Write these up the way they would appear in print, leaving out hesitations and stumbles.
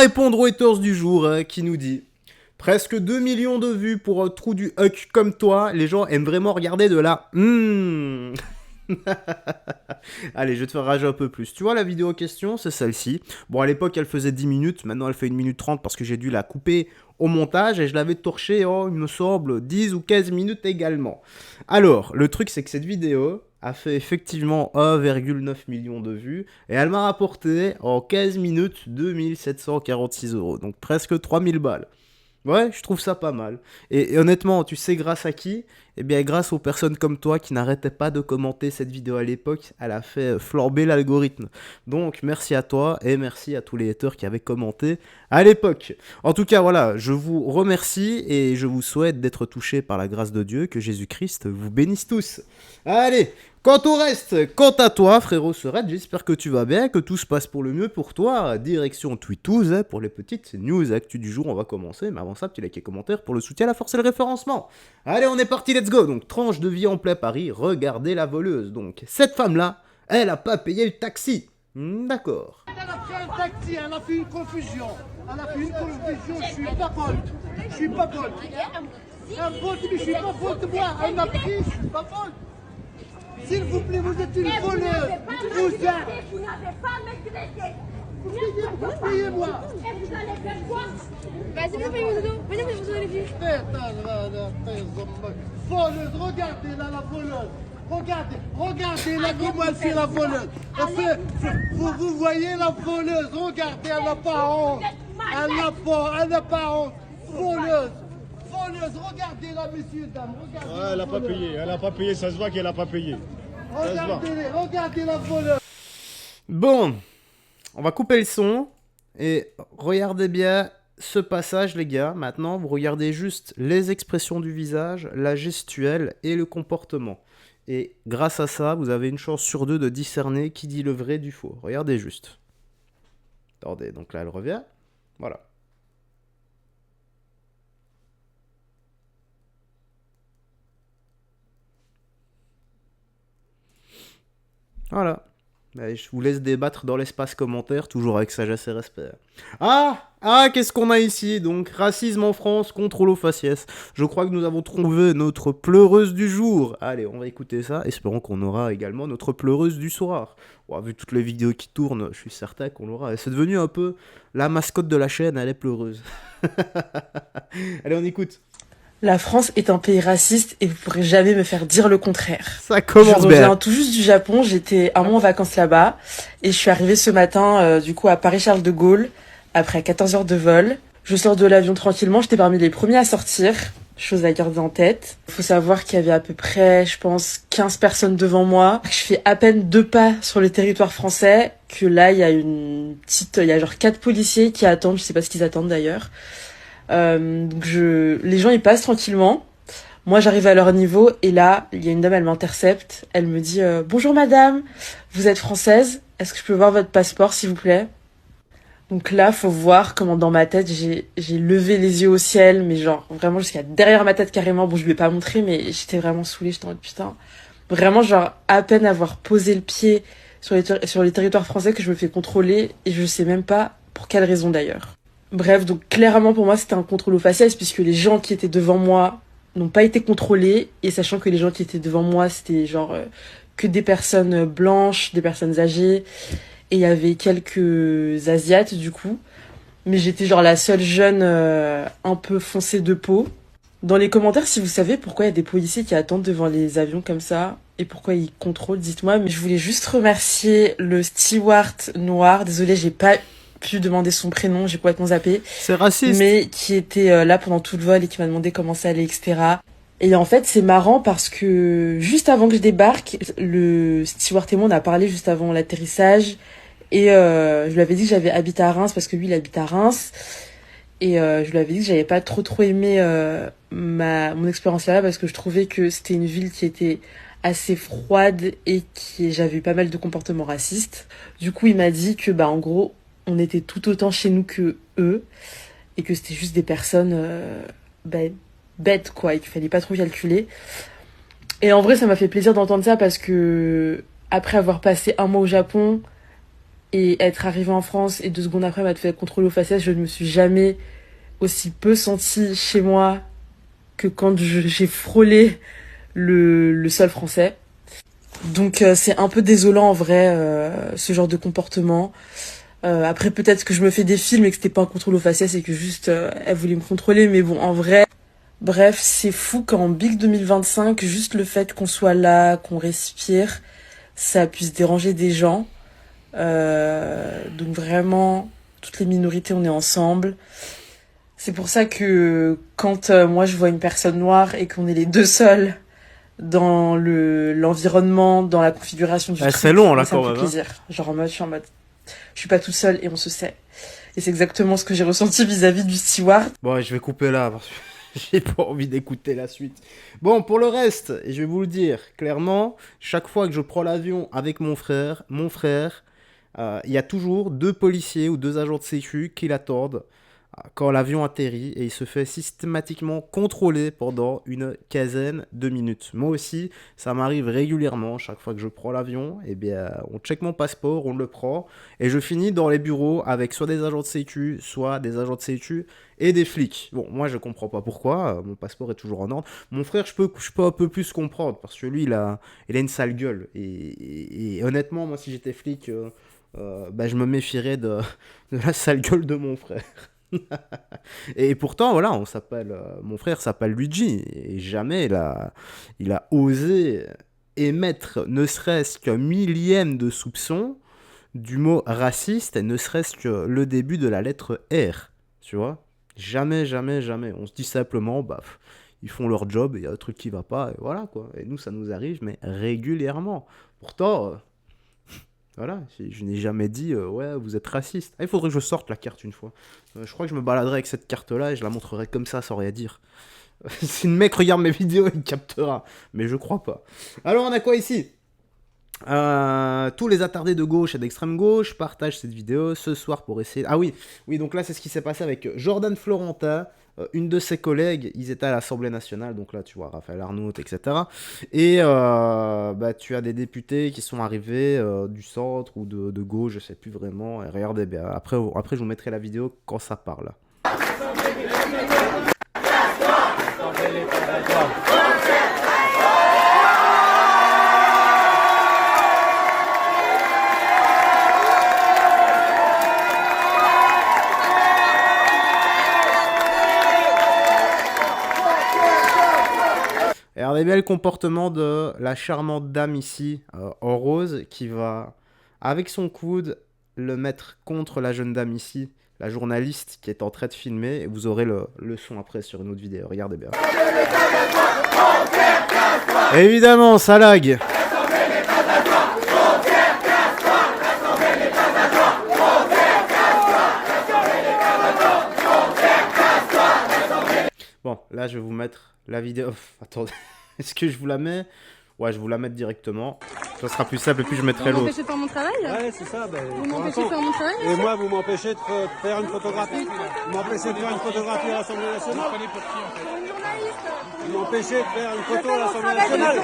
répondre aux haters du jour qui nous dit: presque 2 millions de vues pour un trou du huck comme toi, les gens aiment vraiment regarder de la Allez, je vais te faire rager un peu plus. Tu vois la vidéo en question, c'est celle-ci. Bon, à l'époque, elle faisait 10 minutes, maintenant elle fait 1 minute 30 parce que j'ai dû la couper au montage et je l'avais torché, oh, il me semble, 10 ou 15 minutes également. Alors, le truc, c'est que cette vidéo a fait effectivement 1,9 million de vues et elle m'a rapporté en 15 minutes 2746 euros, donc presque 3000 balles. Ouais, je trouve ça pas mal. Et honnêtement, tu sais grâce à qui? Eh bien, grâce aux personnes comme toi qui n'arrêtaient pas de commenter cette vidéo à l'époque, elle a fait flamber l'algorithme. Donc, merci à toi et merci à tous les haters qui avaient commenté à l'époque. En tout cas, voilà, je vous remercie et je vous souhaite d'être touchés par la grâce de Dieu, que Jésus-Christ vous bénisse tous. Allez, quant au reste, quant à toi, frérot Serette, j'espère que tu vas bien, que tout se passe pour le mieux pour toi. Direction Tweetous, pour les petites news actu du jour, on va commencer. Mais avant ça, petit like et commentaire pour le soutien à la force et le référencement. Allez, on est parti, let's go. Donc, tranche de vie en plein Paris, regardez la voleuse. Donc, cette femme-là, elle a pas payé le taxi. D'accord. Elle a pris un taxi, elle a fait une confusion. Elle a fait une confusion, je suis pas Bolt. Je suis pas Bolt. Un Bolt, mais je suis pas Bolt, moi. Elle m'a pris, je suis pas Bolt. S'il vous plaît, vous êtes une voleuse. Vous n'avez pas maîtrisé. Payez-moi. Et vous allez faire quoi? Vas-y, payez vos dos. Venez, vous allez dire. Voleuse, regardez là la voleuse. Regardez là comment elle fait la voleuse. Vous voyez la voleuse, regardez, elle n'a pas honte. Elle n'a pas honte. Voleuse, regardez là, messieurs, dames. Regardez ouais, elle a pas payé, ça se voit qu'elle a pas payé. Regardez la voleuse. Bon, on va couper le son et regardez bien ce passage, les gars. Maintenant, vous regardez juste les expressions du visage, la gestuelle et le comportement. Et grâce à ça, vous avez une chance sur 2 de discerner qui dit le vrai du faux. Regardez juste. Attendez, donc là, elle revient. Voilà. Voilà. Allez, je vous laisse débattre dans l'espace commentaire, toujours avec sagesse et respect. Qu'est-ce qu'on a ici? Donc, racisme en France, contrôle aux faciès. Je crois que nous avons trouvé notre pleureuse du jour. Allez, on va écouter ça. Espérons qu'on aura également notre pleureuse du soir. Bon, vu toutes les vidéos qui tournent, je suis certain qu'on l'aura. C'est devenu un peu la mascotte de la chaîne, elle est pleureuse. Allez, on écoute. La France est un pays raciste et vous pourrez jamais me faire dire le contraire. Ça commence je bien. reviens tout juste du Japon, j'étais un mois en vacances là-bas et je suis arrivée ce matin du coup à Paris-Charles de Gaulle après 14 heures de vol. Je sors de l'avion tranquillement, j'étais parmi les premiers à sortir, chose à garder en tête. Il faut savoir qu'il y avait à peu près, je pense, 15 personnes devant moi. Je fais à peine 2 pas sur le territoire français que là il y a il y a genre 4 policiers qui attendent, je sais pas ce qu'ils attendent d'ailleurs. Donc les gens ils passent tranquillement. Moi j'arrive à leur niveau et là il y a une dame, elle m'intercepte. Elle me dit bonjour madame, vous êtes française? Est-ce que je peux voir votre passeport s'il vous plaît? Donc là faut voir comment dans ma tête j'ai levé les yeux au ciel, mais genre vraiment jusqu'à derrière ma tête carrément. Bon je lui ai pas montré mais j'étais vraiment saoulée, j'étais en mode putain. Vraiment genre à peine avoir posé le pied sur les territoires français que je me fais contrôler et je sais même pas pour quelle raison d'ailleurs. Bref, donc clairement pour moi c'était un contrôle aux faciès puisque les gens qui étaient devant moi n'ont pas été contrôlés et sachant que les gens qui étaient devant moi c'était genre que des personnes blanches, des personnes âgées et il y avait quelques asiates du coup. Mais j'étais genre la seule jeune un peu foncée de peau. Dans les commentaires si vous savez pourquoi il y a des policiers qui attendent devant les avions comme ça et pourquoi ils contrôlent, dites-moi. Mais je voulais juste remercier le steward noir, désolé j'ai pas pu demander son prénom, j'ai complètement zappé. C'est raciste. Mais qui était là pendant tout le vol et qui m'a demandé comment ça allait, etc. Et en fait, c'est marrant parce que juste avant que je débarque, le steward et moi, on a parlé juste avant l'atterrissage. Et je lui avais dit que j'avais habité à Reims parce que lui, il habite à Reims. Et je lui avais dit que j'avais pas trop aimé mon expérience là-bas parce que je trouvais que c'était une ville qui était assez froide et j'avais eu pas mal de comportements racistes. Du coup, il m'a dit que en gros, on était tout autant chez nous que eux et que c'était juste des personnes bêtes quoi et qu'il fallait pas trop calculer. Et en vrai ça m'a fait plaisir d'entendre ça parce que après avoir passé un mois au Japon Et être arrivé en France et 2 secondes après m'être fait contrôler aux faciès, je ne me suis jamais aussi peu sentie chez moi que quand j'ai frôlé le sol français. Donc c'est un peu désolant en vrai, ce genre de comportement. Après peut-être que je me fais des films et que c'était pas un contrôle aux faciès et que juste elle voulait me contrôler, mais bon en vrai... Bref, c'est fou qu'en Big 2025, juste le fait qu'on soit là, qu'on respire, ça puisse déranger des gens. Donc vraiment, toutes les minorités, on est ensemble. C'est pour ça que quand moi je vois une personne noire et qu'on est les deux seuls dans l'environnement, dans la configuration du truc, c'est long là ça me quand fait même. plaisir. Genre en mode, je suis pas toute seule et on se sait. Et c'est exactement ce que j'ai ressenti vis-à-vis du steward. Bon, je vais couper là parce que j'ai pas envie d'écouter la suite. Bon, pour le reste, je vais vous le dire clairement, chaque fois que je prends l'avion avec mon frère, il y a toujours 2 policiers ou 2 agents de sécu qui l'attendent quand l'avion atterrit et il se fait systématiquement contrôler pendant une quinzaine de minutes. Moi aussi, ça m'arrive régulièrement, chaque fois que je prends l'avion, eh bien, on check mon passeport, on le prend et je finis dans les bureaux avec soit des agents de sécu, soit des agents de sécu et des flics. Bon, moi je comprends pas pourquoi, mon passeport est toujours en ordre. Mon frère, je peux un peu plus comprendre parce que lui, il a une sale gueule et honnêtement, moi si j'étais flic, je me méfierais de la sale gueule de mon frère. Et pourtant, voilà, mon frère s'appelle Luigi, et jamais il a osé émettre ne serait-ce qu'un millième de soupçon du mot raciste, et ne serait-ce que le début de la lettre R, tu vois. Jamais, jamais, jamais. On se dit simplement, ils font leur job, et il y a un truc qui va pas, et voilà, quoi. Et nous, ça nous arrive, mais régulièrement. Pourtant... Voilà, je n'ai jamais dit ouais, vous êtes raciste. Ah, il faudrait que je sorte la carte une fois. Je crois que je me baladerai avec cette carte-là et je la montrerai comme ça sans rien dire. Si le mec regarde mes vidéos, il captera. Mais je crois pas. Alors, on a quoi ici ? Tous les attardés de gauche et d'extrême gauche partagent cette vidéo ce soir pour essayer... Ah oui, donc là, c'est ce qui s'est passé avec Jordan Florentin. Une de ses collègues, ils étaient à l'Assemblée nationale, donc là tu vois Raphaël Arnault, etc. Et tu as des députés qui sont arrivés du centre ou de gauche, je sais plus vraiment. Et regardez bien, après je vous mettrai la vidéo quand ça parle. Et regardez bien le comportement de la charmante dame ici, en rose, qui va, avec son coude, le mettre contre la jeune dame ici, la journaliste qui est en train de filmer. Et vous aurez le son après sur une autre vidéo. Regardez bien. Évidemment, ça lag. Bon, là, je vais vous mettre la vidéo. Attendez, est-ce que je vous la mets ? Ouais, je vais vous la mettre directement. Ça sera plus simple et puis je mettrai l'autre. Vous m'empêchez de faire mon travail ? Ouais, c'est ça. Vous m'empêchez de faire mon travail ? Et moi, vous m'empêchez de faire une photographie. Vous m'empêchez de faire une photographie à l'Assemblée nationale. Vous m'empêchez de faire une photo à l'Assemblée nationale.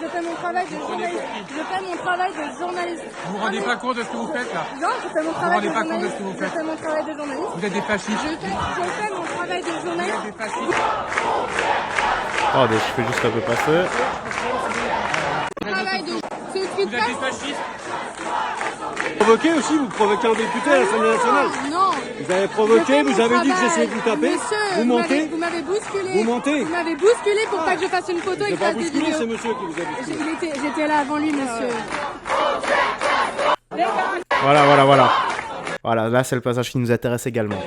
Je fais mon travail de journaliste. Je fais mon travail de journaliste. Vous vous rendez pas compte de ce que vous faites là? Non, je fais mon Vous travail de rendez pas compte de journaliste. ce que vous Je faites? fais mon travail de journaliste. Vous êtes des fascistes. Je fais mon travail de Vous journaliste. êtes des fascistes. Attendez, je fais juste un peu passer. Travail de... C'est écrit Vous êtes des fascistes. Provoqué aussi, vous provoquez un député à l'Assemblée nationale. Non. Vous avez provoqué, vous avez dit que j'essayais de vous taper. Monsieur, Vous mentez. Vous m'avez bousculé. Vous mentez. Vous m'avez bousculé pour pas que je fasse une photo et Je que n'ai je pas fasse des bousculé, vidéos. c'est monsieur qui vous a bousculé. J'étais là avant lui, monsieur. Voilà. Voilà, là c'est le passage qui nous intéresse également.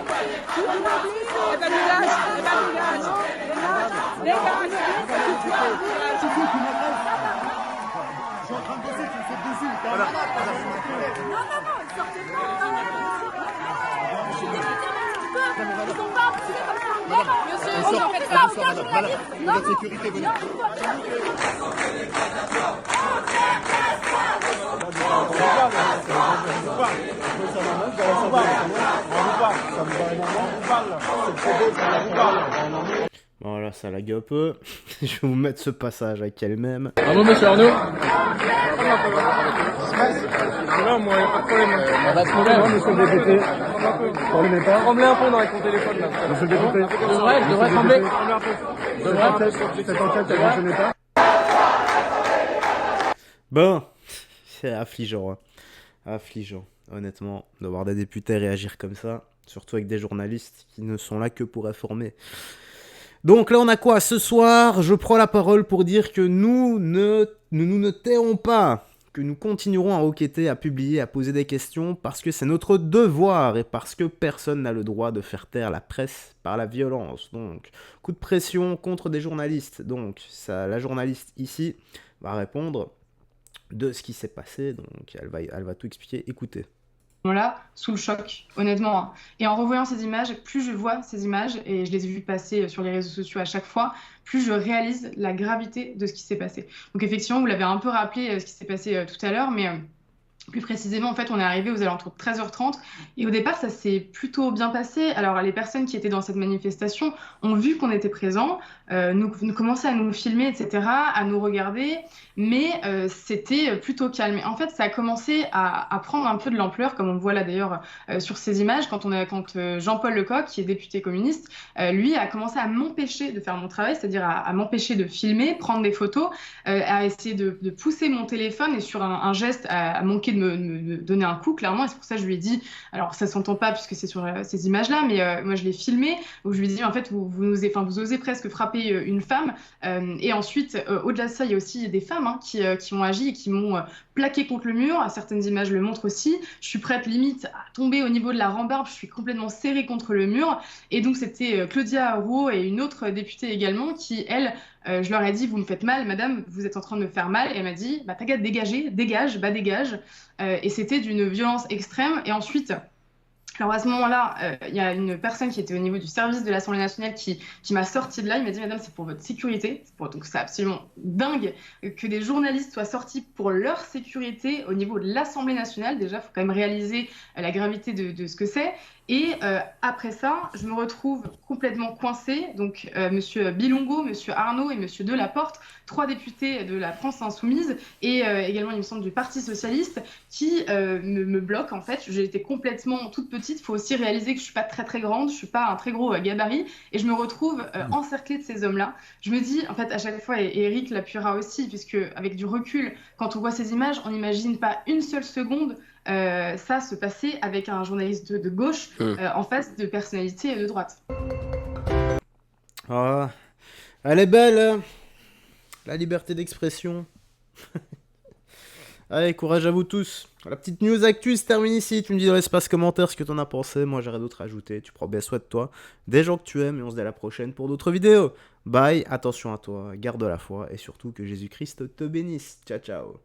Voilà, ça lag un peu. Je vais vous mettre ce passage avec elle-même. Bravo, monsieur Arnaud. Là, moi, y a pas de problème. Pas de problème, monsieur le député. Tremblez pas. Tremblez un peu dans avec mon téléphone là. Monsieur le député. Je devrais trembler. Cette enquête, elle ne gênait pas. Bon, c'est affligeant, hein. Affligeant, honnêtement, de voir des députés réagir comme ça, surtout avec des journalistes qui ne sont là que pour informer. Donc là, on a quoi? Ce soir, je prends la parole pour dire que nous ne tairons pas, que nous continuerons à enquêter, à publier, à poser des questions, parce que c'est notre devoir et parce que personne n'a le droit de faire taire la presse par la violence. Donc, coup de pression contre des journalistes. Donc, ça, la journaliste ici va répondre de ce qui s'est passé, donc elle va tout expliquer. Écoutez. Là, sous le choc, honnêtement, hein. Et en revoyant ces images, plus je vois ces images, et je les ai vues passer sur les réseaux sociaux à chaque fois, plus je réalise la gravité de ce qui s'est passé. Donc effectivement, vous l'avez un peu rappelé ce qui s'est passé tout à l'heure, mais plus précisément, en fait, on est arrivé aux alentours de 13h30 et au départ, ça s'est plutôt bien passé. Alors, les personnes qui étaient dans cette manifestation ont vu qu'on était présents, nous commençaient à nous filmer, etc., à nous regarder, mais c'était plutôt calme. Et en fait, ça a commencé à prendre un peu de l'ampleur, comme on le voit là d'ailleurs sur ces images, quand Jean-Paul Lecoq, qui est député communiste, lui a commencé à m'empêcher de faire mon travail, c'est-à-dire à m'empêcher de filmer, prendre des photos, à essayer de pousser mon téléphone et sur un geste à manquer de me donner un coup, clairement. Et c'est pour ça que je lui ai dit, alors ça s'entend pas puisque c'est sur ces images-là, mais moi je l'ai filmé, où je lui ai dit, en fait, vous osez presque frapper une femme. Et ensuite, au-delà de ça, il y a aussi des femmes qui ont agi et qui m'ont plaqué contre le mur. Certaines images le montrent aussi. Je suis prête limite à tomber au niveau de la rambarde. Je suis complètement serrée contre le mur. Et donc, c'était Claudia Rouault et une autre députée également qui, elle, je leur ai dit, vous me faites mal, madame, vous êtes en train de me faire mal. Et elle m'a dit, bah, t'as qu'à te dégager, dégage, bah dégage. Et c'était d'une violence extrême. Et ensuite, alors à ce moment-là, il y a une personne qui était au niveau du service de l'Assemblée nationale qui m'a sorti de là. Il m'a dit, madame, c'est pour votre sécurité. Donc c'est absolument dingue que des journalistes soient sortis pour leur sécurité au niveau de l'Assemblée nationale. Déjà, il faut quand même réaliser la gravité de ce que c'est. Et après ça, je me retrouve complètement coincée. Donc, monsieur Bilongo, monsieur Arnaud et monsieur Delaporte, 3 députés de la France Insoumise et également, il me semble, du Parti Socialiste qui me bloquent. En fait, j'ai été complètement toute petite. Il faut aussi réaliser que je ne suis pas très, très grande. Je ne suis pas un très gros gabarit. Et je me retrouve encerclée de ces hommes-là. Je me dis, en fait, à chaque fois, et Eric l'appuiera aussi, puisque avec du recul, quand on voit ces images, on n'imagine pas une seule seconde ça se passait avec un journaliste de gauche en face de personnalités de droite. Ah, elle est belle, hein, la liberté d'expression. Allez, courage à vous tous. La petite news actu se termine ici. Tu me dis dans l'espace commentaire ce que t'en as pensé. Moi, j'ai rien d'autre à ajouter. Tu prends bien soin de toi, des gens que tu aimes, et on se dit à la prochaine pour d'autres vidéos. Bye, attention à toi, garde la foi, et surtout que Jésus-Christ te bénisse. Ciao, ciao.